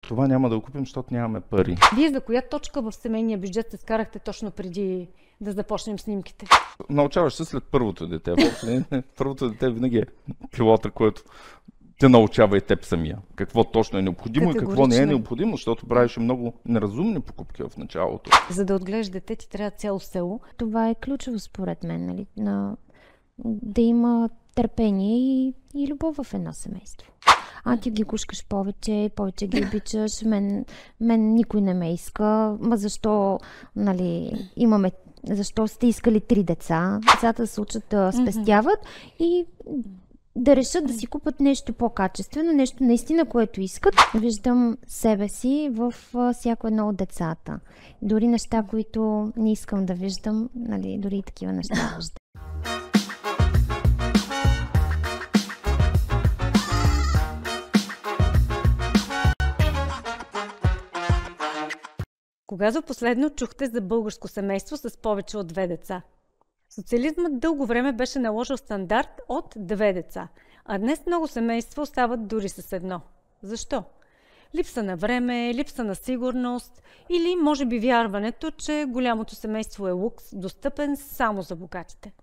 това няма да го купим, защото нямаме пари. Вие за коя точка в семейния бюджет се скарахте точно преди да започнем снимките? Научаваш се след първото дете. Първото дете винаги е пилота, който те научава и теб самия. Какво точно е необходимо и какво не е необходимо, защото правиш много неразумни покупки в началото. За да отглеждаш дете, ти трябва цяло село. Това е ключово според мен, нали? Да има търпение и любов в едно семейство. Ти ги кушкаш повече ги обичаш, мен никой не ме иска, защо, нали, защо сте искали 3 деца? Децата се учат да спестяват и да решат да си купат нещо по-качествено, нещо наистина, което искат. Виждам себе си в всяко едно от децата. Дори неща, които не искам да виждам, нали, дори и такива неща виждам. Кога за последно чухте за българско семейство с повече от 2 деца? Социализмът дълго време беше наложил стандарт от 2 деца, а днес много семейства остават дори с 1. Защо? Липса на време, липса на сигурност или може би вярването, че голямото семейство е лукс, достъпен само за богатите.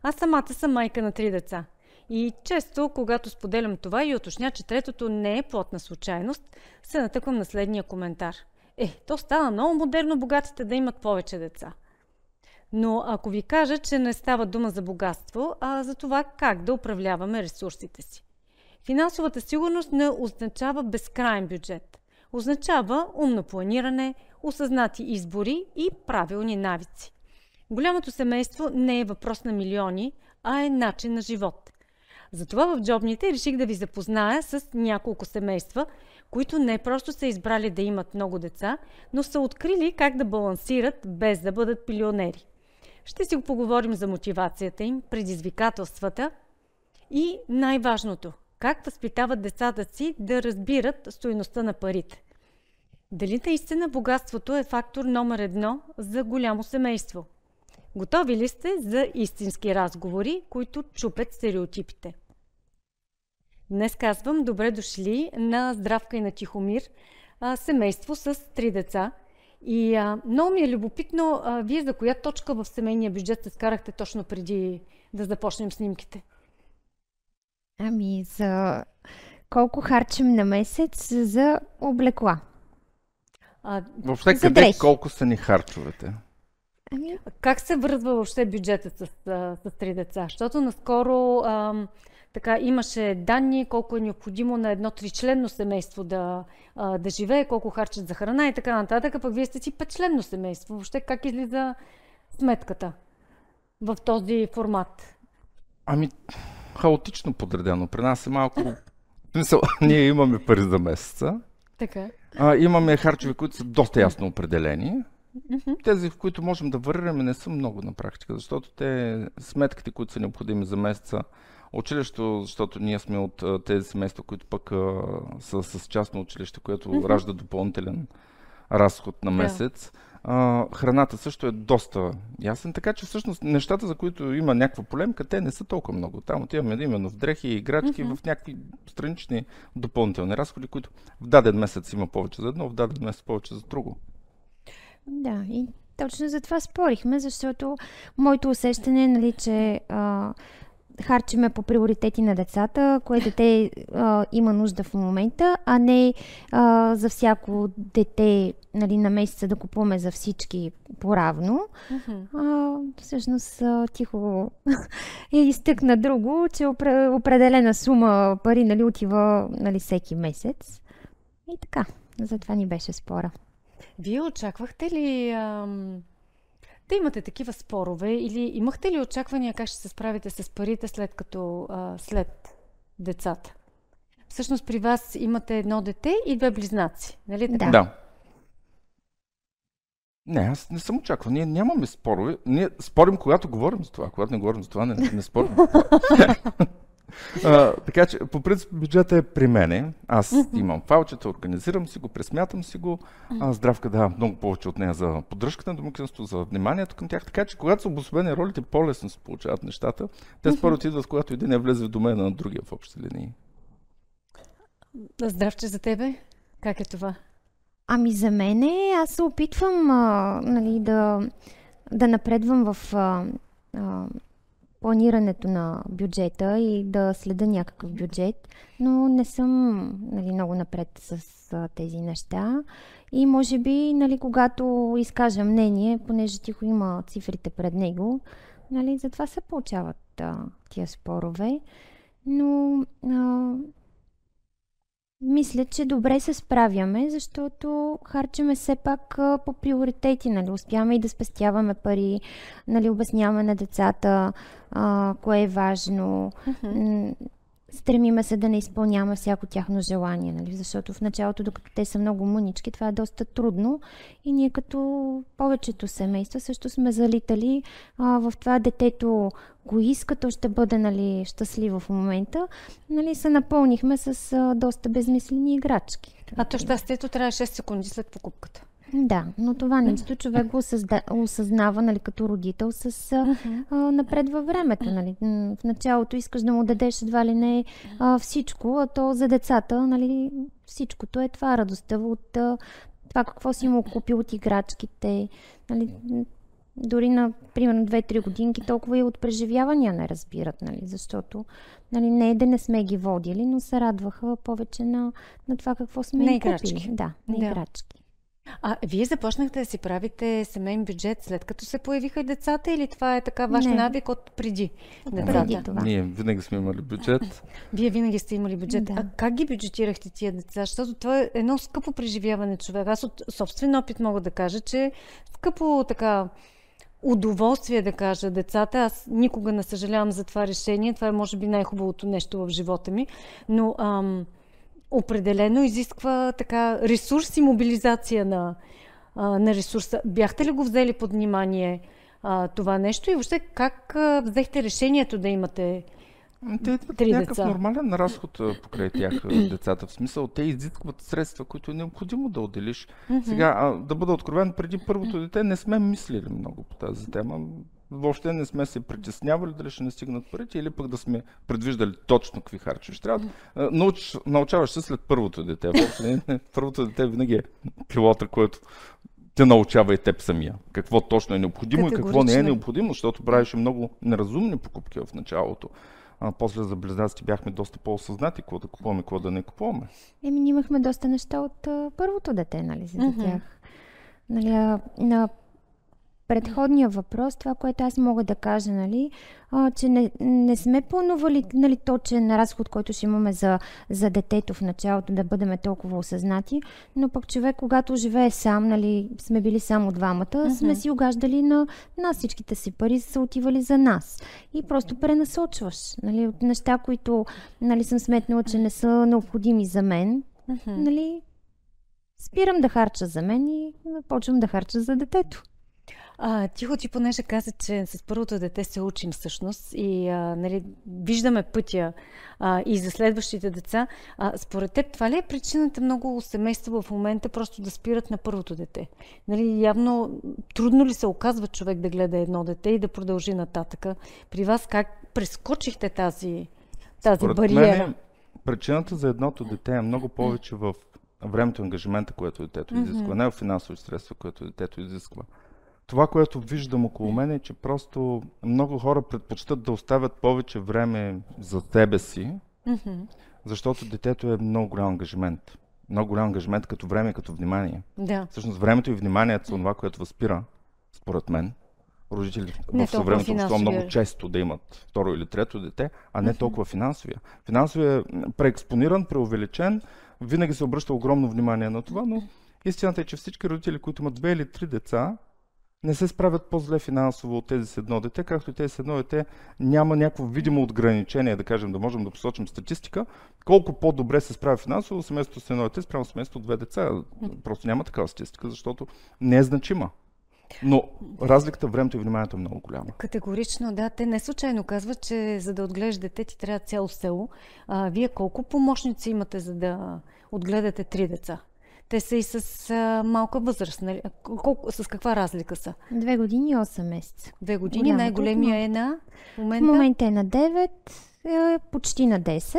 Аз самата съм майка на 3 деца. И често, когато споделям това и уточня, че третото не е плод на случайност, се натъквам на следния коментар. То става много модерно богатите да имат повече деца. Но ако ви кажа, че не става дума за богатство, а за това как да управляваме ресурсите си. Финансовата сигурност не означава безкрайен бюджет. Означава умно планиране, осъзнати избори и правилни навици. Голямото семейство не е въпрос на милиони, а е начин на живот. Затова в Джобните реших да ви запозная с няколко семейства, които не просто са избрали да имат много деца, но са открили как да балансират без да бъдат пилионери. Ще си поговорим за мотивацията им, предизвикателствата и най-важното – как възпитават децата си да разбират стойността на парите. Дали наистина богатството е фактор номер 1 за голямо семейство? Готови ли сте за истински разговори, които чупят стереотипите? Днес казвам добре дошли на Здравка и на Тихомир, семейство с 3 деца. И много ми е любопитно, вие за коя точка в семейния бюджет се скарахте точно преди да започнем снимките? За колко харчим на месец за облекла. Въобще къде колко са ни харчовете? Как се връзва въобще бюджетът с 3 деца? Защото наскоро имаше данни колко е необходимо на едно 3-членно семейство да живее, колко харчат за храна и така нататък, пък вие сте си 5-членно семейство. Въобще как излиза сметката в този формат? Хаотично подредено. При нас е малко... Ние имаме пари за месеца. Така. Имаме харчове, които са доста ясно определени. Тези, в които можем да варираме, не са много на практика, защото сметките, които са необходими за месеца, училището, защото ние сме от тези семейства, които пък са с частно училище, което ражда допълнителен разход на месец. Храната също е доста ясен, така че всъщност нещата, за които има някаква полемика, те не са толкова много. Там отиваме именно в дрехи и играчки, в някакви странични допълнителни разходи, които в даден месец има повече за едно, в даден месец повече за друго. Да, и точно за това спорихме, защото моето усещане е, нали, че харчиме по приоритети на децата, кое дете има нужда в момента, а не за всяко дете, нали, на месеца да купуваме за всички поравно. Всъщност Тихо изтъкна друго, че определена сума пари, нали, отива, нали, всеки месец. И така, затова ни беше спора. Вие очаквахте ли да имате такива спорове или имахте ли очаквания как ще се справите с парите след децата? Всъщност при вас имате 1 дете и 2 близнаци, нали така? Да. Не, аз не съм очаквал. Ние нямаме спорове. Ние спорим, когато говорим за това. Когато не говорим за това, не спорим. Така че, по принцип, бюджетът е при мене. Аз имам фалчета, организирам си го, пресмятам си го. Здравка дава много повече от нея за поддръжката на домакинството, за вниманието към тях. Така че, когато са обособени ролите, по-лесно се получават нещата. Те спорът идват, когато един влезе в домена на другия в общи линии. Здравче за тебе? Как е това? Ами за мене, аз се опитвам нали, да напредвам в планирането на бюджета и да следа някакъв бюджет, но не съм нали, много напред с тези неща. И може би, нали, когато изкажа мнение, понеже Тихо има цифрите пред него, нали, затова се получават тия спорове. Но мисля, че добре се справяме, защото харчиме все пак по приоритети, нали? Успяваме и да спестяваме пари, нали? Обясняваме на децата кое е важно. Стремиме се да не изпълняваме всяко тяхно желание, нали? Защото в началото, докато те са много мънички, това е доста трудно и ние като повечето семейства също сме залитали в това детето го иска, то ще бъде нали, щастливо в момента. Нали, се напълнихме с доста безмислени играчки. А то щастието трябва 6 секунди след покупката. Да, но това нещо човек го осъзнава нали, като родител напред във времето. Нали. В началото искаш да му дадеш едва ли не всичко, а то за децата нали, всичкото е това радостта от това какво си му купил от играчките. Нали. Дори на, примерно, 2-3 годинки толкова и от преживявания не разбират, нали, защото нали, не е да не сме ги водили, но се радваха повече на това какво сме им купили. Да, на играчки. А вие започнахте да си правите семейен бюджет след като се появиха децата или това е така ваш навик от преди децата? Преди това. Ние винаги сме имали бюджет. Вие винаги сте имали бюджет. Да. А как ги бюджетирахте тия деца? Защото това е едно скъпо преживяване човек. Аз от собствен опит мога да кажа, че скъпо така удоволствие да кажа децата. Аз никога не съжалявам за това решение. Това е може би най-хубавото нещо в живота ми. Но определено изисква така ресурс и мобилизация на ресурса. Бяхте ли го взели под внимание това нещо и въобще как взехте решението да имате Те идват 3 някакъв деца? нормален разход покрай тях децата. В смисъл, те изискват средства, които е необходимо да отделиш. Сега, да бъда откровен, преди първото дете не сме мислили много по тази тема. Въобще не сме се притеснявали дали ще не стигнат парите или пък да сме предвиждали точно какви харчове ще трябва. Научаваш се след първото дете. Въобще, първото дете винаги е пилота, който те научава и теб самия. Какво точно е необходимо и какво не е необходимо, защото правеше много неразумни покупки в началото. После за близнаците бяхме доста по-осъзнати какво да купуваме, какво да не купуваме. Ние имахме доста неща от първото дете, нали, за тях. Нали, на предходния въпрос, това, което аз мога да кажа, нали, че не сме планували нали, точен разход, който ще имаме за детето в началото, да бъдем толкова осъзнати, но пък човек, когато живее сам, нали, сме били само двамата, сме си угаждали на всичките си пари, са отивали за нас. И просто пренасочваш. Нали, от неща, които нали, съм сметнала, че не са необходими за мен, нали, спирам да харча за мен и почвам да харча за детето. Тихо, ти понеже каза, че с първото дете се учим всъщност и нали, виждаме пътя и за следващите деца. Според теб, това ли е причината много семейства в момента просто да спират на първото дете? Нали, явно трудно ли се оказва човек да гледа едно дете и да продължи нататъка? При вас как прескочихте тази бариера? Мен, причината за едното дете е много повече в времето ангажимента, което детето изисква, не в финансови средства, което детето изисква. Това, което виждам около мен е, че просто много хора предпочитат да оставят повече време за себе си, защото детето е много голям ангажимент. Много голям ангажимент като време и като внимание. Да. Всъщност времето и вниманието са това, което възпира, според мен, родители в съвременното общество много често да имат второ или трето дете, а не толкова финансовия. Финансовия е преекспониран, преувеличен, винаги се обръща огромно внимание на това, но истината е, че всички родители, които имат 2 или 3 деца, не се справят по-зле финансово от тези с едно дете, както и тези с едно дете няма някакво видимо ограничение, да кажем, да можем да посочим статистика, колко по-добре се справя финансово семейството с едно дете спрямо семейството 2 деца. Просто няма такава статистика, защото не е значима. Но разликата в времето и вниманието е много голяма. Категорично, да. Те не случайно казват, че за да отгледаш дете ти трябва цяло село. Вие колко помощници имате, за да отгледате 3 деца? Те са и с малка възраст. Нали? С каква разлика са? 2 години и 8 месеца. 2 години. Най-големия е на момента? В момента е на 9, почти на 10,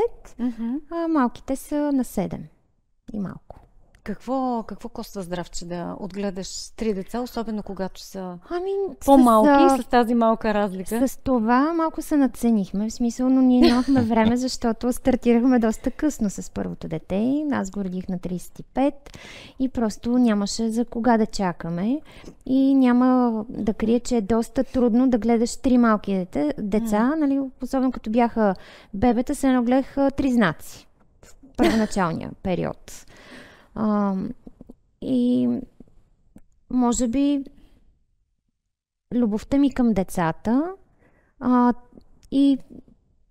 а малките са на 7 и малко. Какво коства здравче да отгледаш 3 деца, особено когато са Ами, по-малки, с тази малка разлика? С това малко се надценихме, в смисъл, но ние нямахме време, защото стартирахме доста късно с първото дете. Аз го родих на 35 и просто нямаше за кога да чакаме. И няма да крия, че е доста трудно да гледаш 3 малки деца, нали, особено като бяха бебета, се нагледах 3 знаци в първоначалния период. И може би любовта ми към децата и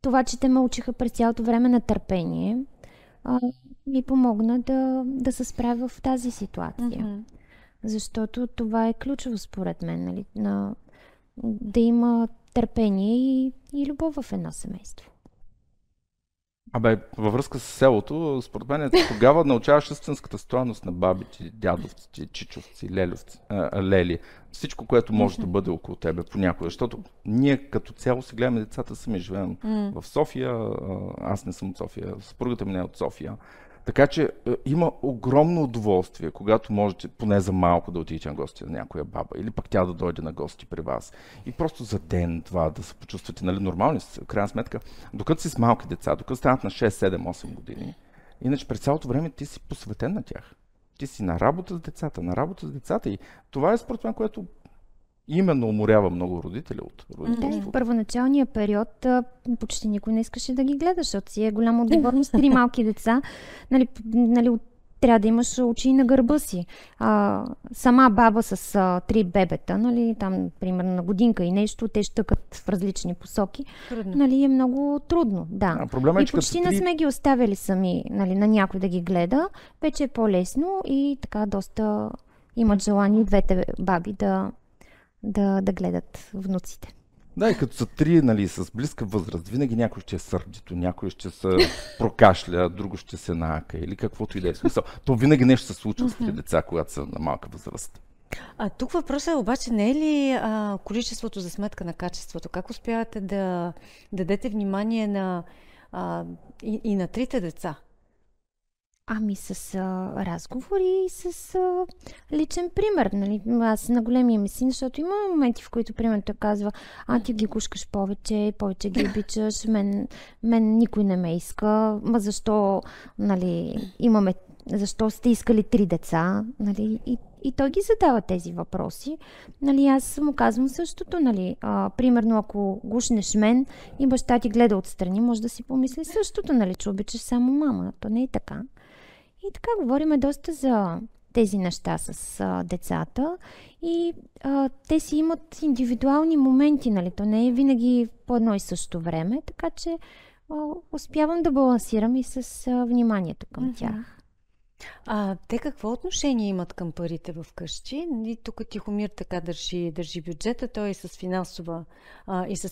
това, че те ме учиха през цялото време на търпение, ми помогна да се справя в тази ситуация. Защото това е ключово според мен, нали? Да има търпение и любов в едно семейство. Във връзка с селото, според мен тогава научаваш истинската стойност на бабите, дядовци, чичовци, лели. Всичко, което може да бъде около тебе понякога. Защото ние като цяло си гледаме децата сами. Живеем в София, аз не съм от София, съпругата ми не е от София. Така че има огромно удоволствие, когато можете поне за малко да отидете на гости на някоя баба или пък тя да дойде на гости при вас. И просто за ден, два да се почувствате нормални, в крайна сметка, докато си с малки деца, докато станат на 6, 7, 8 години. Иначе през цялото време ти си посветен на тях. Ти си на работа с децата, и това е според мен, което именно уморява много родители от родителството. В първоначалния период почти никой не искаше да ги гледа, защото си е голяма отговорност. 3 малки деца, нали, трябва да имаш очи на гърба си. Сама баба с 3 бебета, нали, там примерно на годинка и нещо, те щъкат в различни посоки. Нали, е много трудно. Да. Проблема е, и почти не сме ги оставили сами, нали, на някой да ги гледа. Вече е по-лесно и така доста имат желание двете баби да гледат внуците. Да, и като са 3, нали, с близка възраст, винаги някой ще е сърдито, някой ще се прокашля, друго ще се наака или каквото и да е смисъл. То винаги нещо се случва с тези деца, когато са на малка възраст. Тук въпросът обаче не е ли количеството за сметка на качеството? Как успявате да дадете внимание и на 3 деца? Ами с разговори и с личен пример. Нали? Аз на големия ми син, защото има моменти, в които примерно той казва: ти ги гушкаш повече ги обичаш, мен никой не ме иска, защо, нали, защо сте искали 3 деца? Нали? И той ги задава тези въпроси. Нали, аз му казвам същото. Нали. Примерно, ако гушнеш мен и баща ти гледа отстрани, може да си помисли същото, нали, че обичаш само мама. То не е така. И така говориме доста за тези неща с децата и те си имат индивидуални моменти, нали? То не е винаги по едно и също време, така че успявам да балансирам и с вниманието към тях. Те какво отношение имат към парите в къщи? И тук Тихомир така държи бюджета, той е с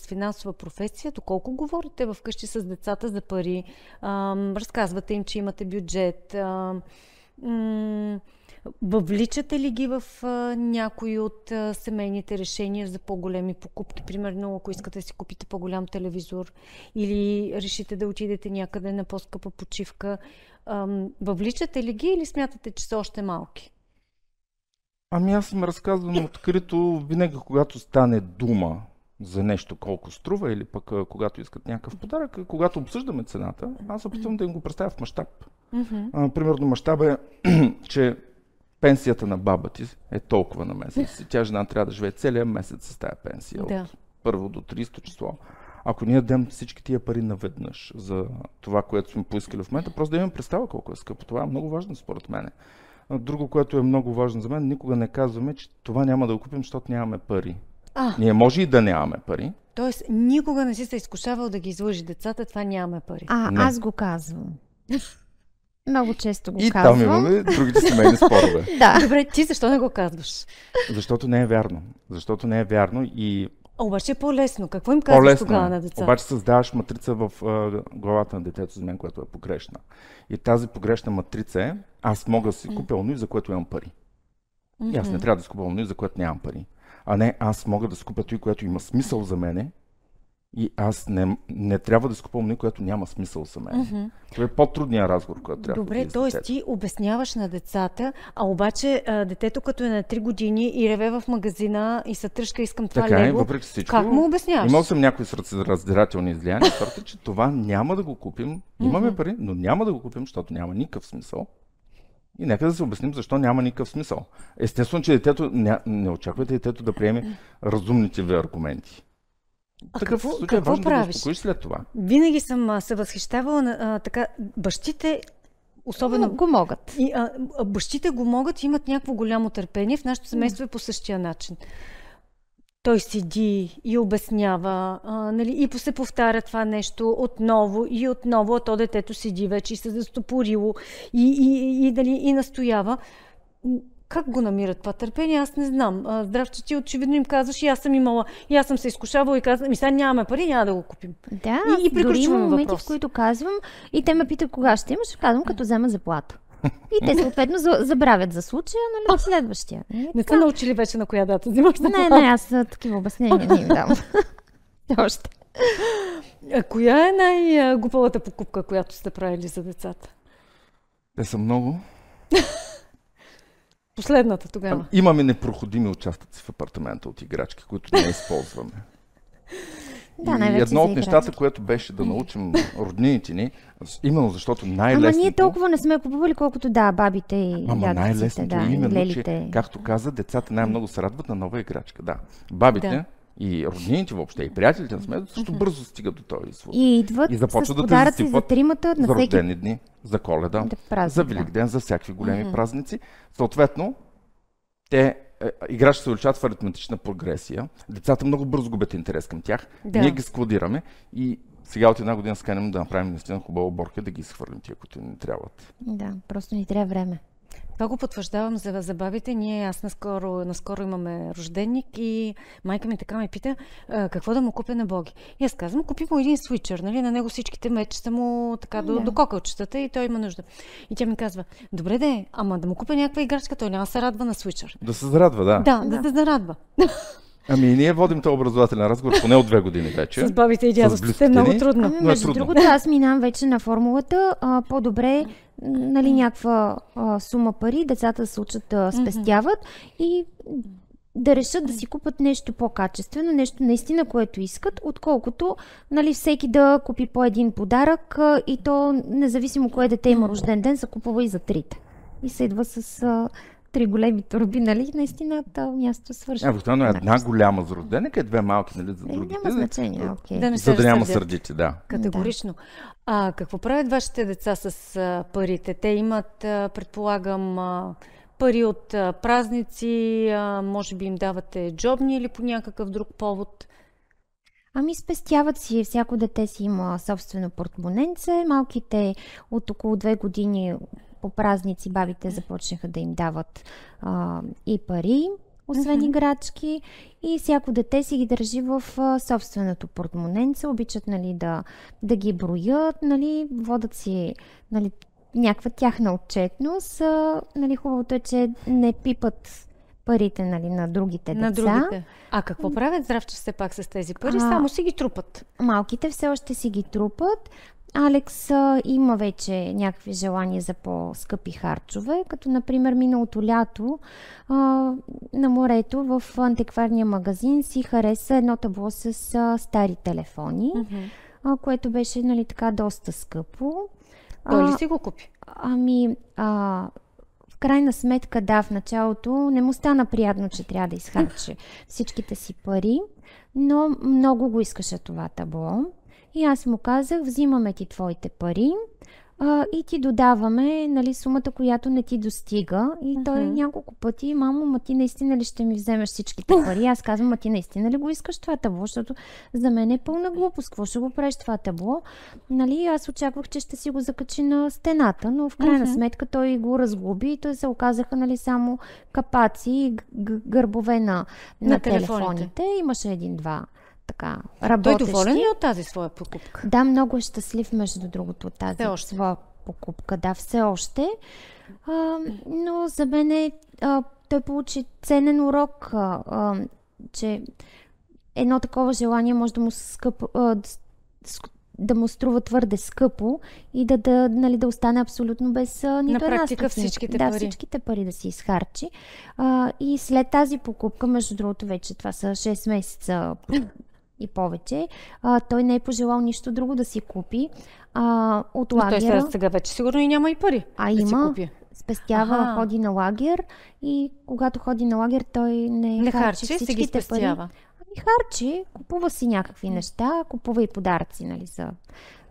финансова професия. Доколко говорите в къщи с децата за пари? Разказвате им, че имате бюджет? Въвличате ли ги в някои от семейните решения за по-големи покупки? Примерно, ако искате да си купите по-голям телевизор или решите да отидете някъде на по-скъпа почивка, въвличате ли ги или смятате, че са още малки? Аз съм разказвам открито винаги, когато стане дума за нещо колко струва или пък когато искат някакъв подарък, когато обсъждаме цената, аз опитвам да им го представя в мащаб. Примерно мащаб е, че пенсията на баба ти е толкова на месец и тя жена трябва да живее целия месец с тази пенсия от 1 до 30 число. Ако ние дадем всички тия пари наведнъж за това, което сме поискали в момента, просто да имаме представа колко е скъпо. Това е много важно според мен. Друго, което е много важно за мен, никога не казваме, че това няма да го купим, защото нямаме пари. Ние може и да нямаме пари. Тоест, никога не си се изкушавал да ги излъжи децата, това нямаме пари. Аз го казвам. Много често го казвам. И там имаме другите семейни спорове. Добре, ти защо не го казваш? Защото не е вярно. И обаче е по-лесно. Какво им казваш тогава на децата? Обаче създаваш матрица в главата на детето за мен, която е погрешна. И тази погрешна матрица е: аз мога да си купя оно, за което имам пари. И аз не трябва да си купя оно, за което нямам пари. А не, аз мога да си купя той, което има смисъл за мене И аз не трябва да скупувам нещо, което няма смисъл за мен. Това е по-трудният разговор, който трябва да Добре, т.е. ти обясняваш на децата, а обаче детето като е на 3 години и реве в магазина и се тръжка, искам това така лего, въпреки всичко, как му обясняваш? Имал съм някои раздирателни излияния, твърдят, че това няма да го купим. Имаме пари, но няма да го купим, защото няма никакъв смисъл. И нека да се обясним защо няма никакъв смисъл. Естествено, че детето не очаквайте детето да приеме разумните ви аргументи. А Такъв случай е важно да го успокоиш след това. Винаги съм се възхищавала на така, бащите, особено го могат. И, бащите го могат, имат някакво голямо търпение. В нашето семейство е по същия начин. Той седи и обяснява, нали, и се повтаря това нещо отново и отново, а то детето седи вече и се застопорило и настоява. Как го намират това търпение? Аз не знам. Здравче, ти очевидно им казваш, и аз съм имала, и аз съм се изкушавала и казвам, сега нямаме пари, няма да го купим. Да, и дори има моменти, въпрос. в които казвам, и те ме питат кога ще имаш, казвам като взема заплата. И те съответно забравят за случая, нали, следващия. Не са научили вече на коя дата взимаш заплата? Не, аз такива обяснения не им дам. Още. А коя е най-глупавата покупка, която сте правили за децата? Те са много. Последната тогава. Имаме непроходими участъци в апартамента от играчки, които не използваме. Да, и едно от нещата, което беше да научим роднините ни, именно защото най-лесното... Ама ние толкова не сме купували, колкото бабите и най-лесното именно, че, както каза, децата най-много се радват на нова играчка. Да. Бабите и роднините въобще, и приятелите на семейството също бързо стигат до този извод. И идват започват с подаръци за тримата на за всеки... рождени дни, за Коледа, за Великден, за всякакви големи празници. Съответно, играчите се увеличават в аритметична прогресия. Децата много бързо губят интерес към тях. Ние ги складираме и сега от една година сканем да направим наистина хубава оборка, да ги изхвърлим тия, които ни трябват. Да, просто ни трябва време. Това го потвърждавам за бабите. Аз наскоро имаме рожденник и майка ми така ме пита какво да му купя на Боги. И аз казвам, купи му един свичър, нали? На него всичките мечи са му така до кокълчетата и той има нужда. И тя ми казва, добре ама да му купя някаква играчка, той няма да се радва на свичър. Да се зарадва, да. Да се зарадва. Ами ние водим този образователен разговор поне от 2 години вече. С бабите и дядовците е много трудно. Между другото, аз минавам вече на формулата. По-добре, нали, някаква сума пари, децата да се учат да спестяват и да решат да си купат нещо по-качествено, нещо наистина, което искат, отколкото, нали, всеки да купи по един подарък и то, независимо кое дете има рожден ден, се купува и за трите. И се идва с 3 големи торби, нали? Наистина това място свърши. Обикновено една голяма за рожденик и 2 малки, нали, за другите. Няма значение, окей. За да няма сърдити, да. Категорично. Какво правят вашите деца с парите? Те имат, предполагам, пари от празници, може би им давате джобни или по някакъв друг повод? Ами спестяват си, всяко дете си има собствено портмоненце, малките от около 2 години по празници бабите започнаха да им дават и пари, освен играчки, и всяко дете си ги държи в собственото портмоненце, обичат, нали, да ги броят, нали, водят си, нали, някаква тяхна отчетност. Нали, хубавото е, че не пипат парите, нали, на другите деца. На другите. А какво правят здравче все пак с тези пари? Само си ги трупат. Малките все още си ги трупат. Алекс има вече някакви желания за по-скъпи харчове, като например миналото лято на морето в антикварния магазин си хареса едно табло с стари телефони, което беше, нали, така доста скъпо. Той ли си го купи? Ами, в крайна сметка, да, в началото не му стана приятно, че трябва да изхарчи всичките си пари, но много го искаше това табло. И аз му казах, взимаме ти твоите пари и ти додаваме, нали, сумата, която не ти достига. И той няколко пъти, мамо, ма ти наистина ли ще ми вземеш всичките пари? Аз казвам, ма ти наистина ли го искаш това табло? Защото за мен е пълна глупост. Какво ще го правиш това табло? Нали, аз очаквах, че ще си го закачи на стената, но в крайна сметка той го разглоби и той се оказаха, нали, само капаци и гърбове на телефоните. Имаше един-два така работещи. Той доволен ли от тази своя покупка? Да, много е щастлив, между другото, от тази своя покупка. Да, все още. Но за мен той получи ценен урок, че едно такова желание може да му да му струва твърде скъпо и нали, да остане абсолютно без нито На една практика стотинка. всичките Да, пари. всичките пари да си изхарчи. И след тази покупка, между другото вече това са 6 месеца и повече, той не е пожелал нищо друго да си купи. От Но той лагера, сега вече сигурно и няма и пари да си има, купи. спестява, ходи на лагер и когато ходи на лагер, той не харчи си ги всичките пари. спестява. Харчи, купува си някакви неща, купува и подаръци, нали, за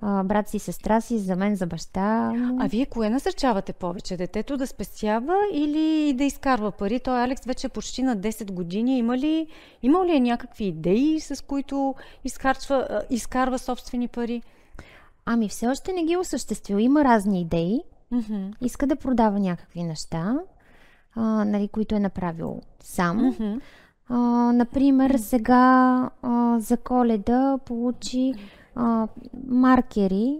брат си, сестра си, за мен, за баща. А вие кое насърчавате повече? Детето да спестява или да изкарва пари? Той Алекс вече е почти на 10 години. Има ли някакви идеи, с които изкарва собствени пари? Ами все още не ги е осъществил. Има разни идеи. Иска да продава някакви неща, нали, които е направил сам. Например, сега за Коледа получи маркери,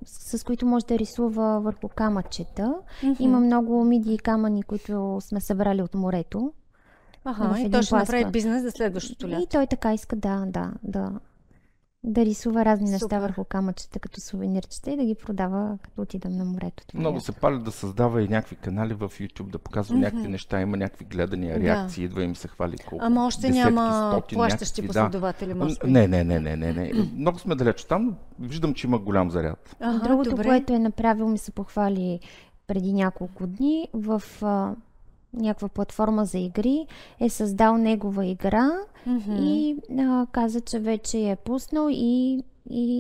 с които може да рисува върху камъчета. Има много мидии камъни, които сме събрали от морето. И той ще направи бизнес за следващото лято. И той така иска да рисува разни неща върху камъчета като сувенирчета и да ги продава, като отидем на морето. Много се пали да създава и някакви канали в YouTube, да показва някакви неща, има някакви гледания, реакции, идва им се хвали колко. Ама още няма плащащи последователи, може би. Не. Много сме далеч там, но виждам, че има голям заряд. Другото, което е направил, ми се похвали преди няколко дни в някаква платформа за игри, е създал негова игра и каза, че вече я е пуснал и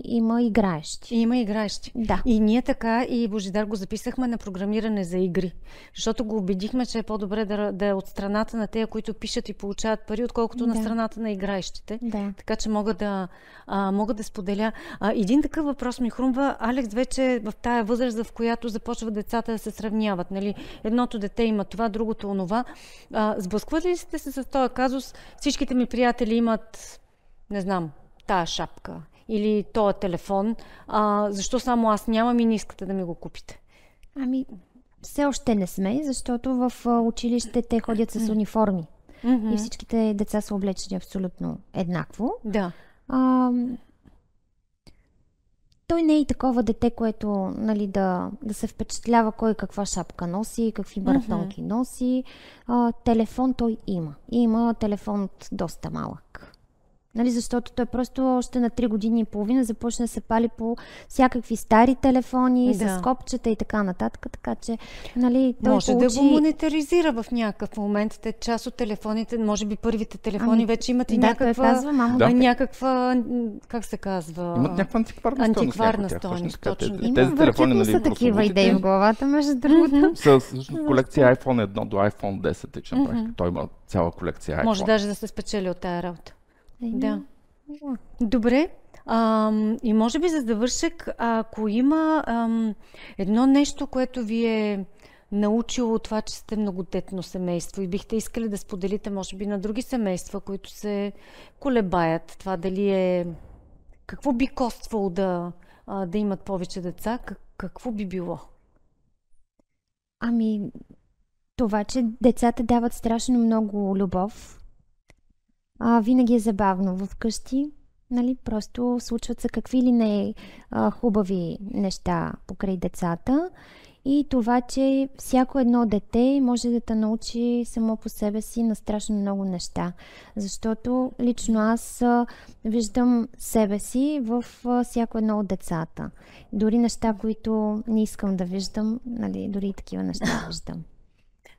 има играещи. Има играещи. Да. И ние така, и Божидар го записахме на програмиране за игри. Защото го убедихме, че е по-добре да е от страната на тея, които пишат и получават пари, отколкото на страната на играещите. Да. Така че мога да споделя. Един такъв въпрос ми хрумва. Алекс вече в тая възраст, в която започват децата да се сравняват. Нали? Едното дете има това, другото онова. Сблъскват ли сте се с този казус? Всичките ми приятели имат, не знам, тая шапка или този телефон, защо само аз нямам и не искате да ми го купите? Ами, все още не сме, защото в училище те ходят с униформи. И всичките деца са облечени абсолютно еднакво. Да. Той не е и такова дете, което, нали, да се впечатлява кой каква шапка носи, какви бартонки носи. Телефон той има. Има телефон от доста малък. Нали, защото той просто още на 3 години и половина започна да се пали по всякакви стари телефони, с копчета и така нататък, така че, нали, той може да го монетаризира в някакъв момент. Те част от телефоните, може би първите телефони вече имат и някаква, как се казва? Имат някаква антикварна стойност. Точно. Тези телефони, нали, са такива идеи в главата, между другото. С колекция iPhone 1 до iPhone 10, той има цяла колекция iPhone. Може даже да се спечели от тая работа. Да. Добре. И може би за завършек, ако има едно нещо, което ви е научило от това, че сте многодетно семейство и бихте искали да споделите, може би, на други семейства, които се колебаят, това дали е... Какво би коствало да имат повече деца? Какво би било? Ами, това, че децата дават страшно много любов. Винаги е забавно вкъщи, нали, просто случват се какви ли не хубави неща покрай децата и това, че всяко едно дете може да те научи само по себе си на страшно много неща, защото лично аз виждам себе си в всяко едно от децата. Дори неща, които не искам да виждам, нали, дори и такива неща виждам.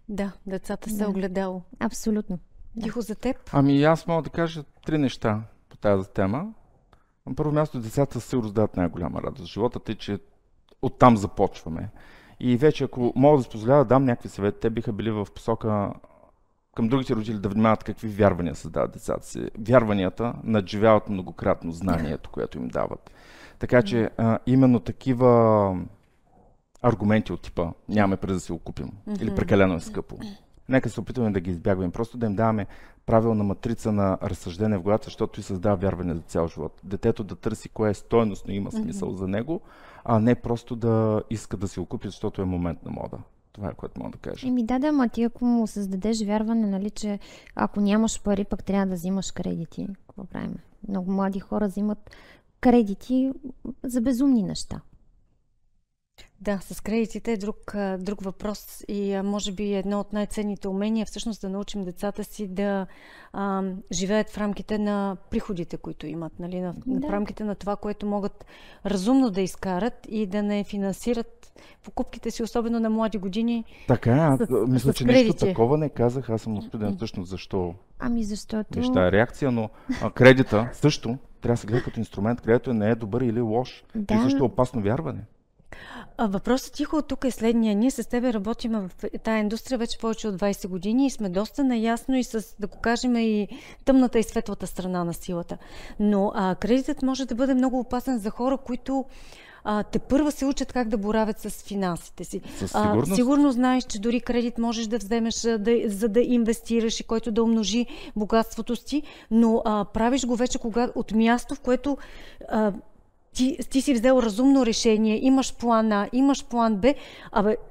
Да, децата са огледало. Абсолютно. Тихо за теб? Ами аз мога да кажа 3 неща по тази тема. На първо място, децата се раздават най-голяма радост. Живота е, че оттам започваме. И вече, ако мога да си позволя да дам някакви съвети, те биха били в посока към другите родители да внимават какви вярвания създават децата си. Вярванията надживяват многократно знанието, което им дават. Така че именно такива аргументи от типа нямаме през да си го купим или прекалено е скъпо. Нека се опитваме да ги избягваме, просто да им даваме правилна матрица на разсъждение в главата, защото и създава вярване за цял живот. Детето да търси кое е стойностно и има смисъл за него, а не просто да иска да си го купи, защото е момент на мода. Това е, което мога да кажа. Ама ти ако му създадеш вярване, нали, че ако нямаш пари, пък трябва да взимаш кредити, какво правим? Много млади хора взимат кредити за безумни неща. Да, с кредитите е друг въпрос и може би едно от най-ценните умения всъщност да научим децата си да живеят в рамките на приходите, които имат, нали? В рамките на това, което могат разумно да изкарат и да не финансират покупките си, особено на млади години. Така, мисля, че нищо такова не казах, аз съм успеден всъщност защо. Защото... Неща е реакция, но кредита също трябва да се гледа като инструмент, където не е добър или лош. И също е опасно вярване. Въпросът тихо тук е следния. Ние с тебе работим в тази индустрия вече повече от 20 години и сме доста наясно и с, да го кажем, и тъмната и светлата страна на силата. Но кредитът може да бъде много опасен за хора, които тепърва се учат как да боравят с финансите си. Сигурно знаеш, че дори кредит можеш да вземеш за да инвестираш и който да умножи богатството си, но правиш го вече от място, в което ти си взел разумно решение, имаш план А, имаш план Б,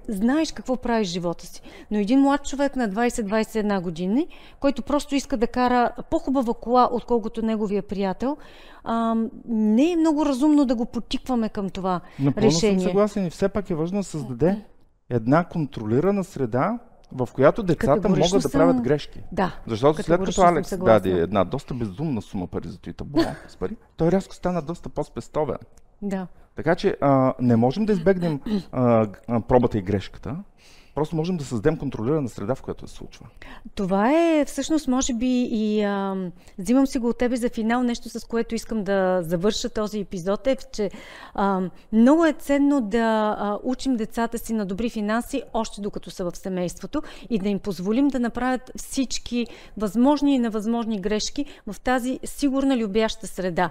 знаеш какво правиш в живота си. Но един млад човек на 20-21 години, който просто иска да кара по-хубава кола, отколкото неговия приятел, не е много разумно да го потикваме към това Напълно решение. Съм съгласен и все пак е важно да създаде една контролирана среда, в която децата могат да правят грешки. Да, защото след като Алекс даде една доста безумна сума пари за твитъбло с пари, той рязко стана доста по-спестовен. Да. Така че не можем да избегнем пробата и грешката. Просто можем да създадем контролирана среда, в която се случва. Това е всъщност, може би, и взимам си го от тебе за финал, нещо с което искам да завърша този епизод, е, че много е ценно да учим децата си на добри финанси, още докато са в семейството и да им позволим да направят всички възможни и невъзможни грешки в тази сигурна, любяща среда.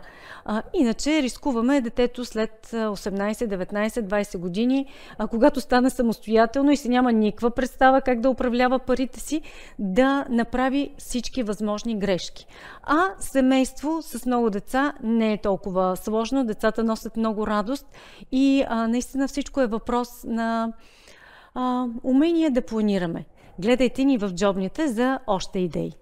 Иначе рискуваме детето след 18, 19, 20 години, когато стане самостоятелно и си няма никаква представа как да управлява парите си, да направи всички възможни грешки. Семейство с много деца не е толкова сложно, децата носят много радост и наистина всичко е въпрос на умение да планираме. Гледайте ни в джобните за още идеи.